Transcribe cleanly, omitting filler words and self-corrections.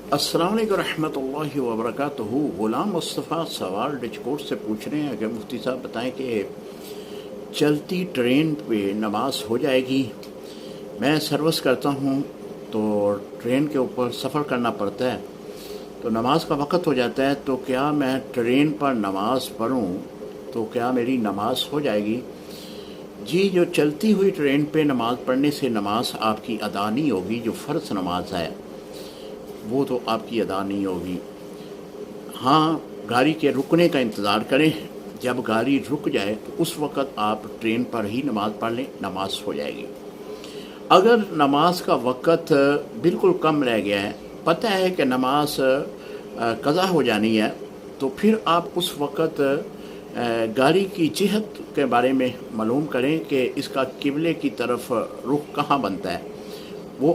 अस्सलाम वालेकुम रहमतुल्लाहि व बरकातुहू। ग़ुलाम मुस्तफ़ा सवाल डिचकोट से पूछ रहे हैं कि मुफ्ती साहब बताएं कि चलती ट्रेन पे नमाज हो जाएगी। मैं सर्विस करता हूँ तो ट्रेन के ऊपर सफ़र करना पड़ता है, तो नमाज का वक़्त हो जाता है, तो क्या मैं ट्रेन पर नमाज पढ़ूँ तो क्या मेरी नमाज हो जाएगी? जी, जो चलती हुई ट्रेन पे नमाज़ पढ़ने से नमाज आपकी अदा नहीं होगी। जो फ़र्ज़ नमाज है वो तो आपकी अदा नहीं होगी। हाँ, गाड़ी के रुकने का इंतज़ार करें। जब गाड़ी रुक जाए तो उस वक़्त आप ट्रेन पर ही नमाज़ पढ़ लें, नमाज हो जाएगी। अगर नमाज का वक़्त बिल्कुल कम रह गया है, पता है कि नमाज क़ज़ा हो जानी है, तो फिर आप उस वक़्त गाड़ी की जिहत के बारे में मालूम करें कि इसका क़िबले की तरफ रुख कहाँ बनता है।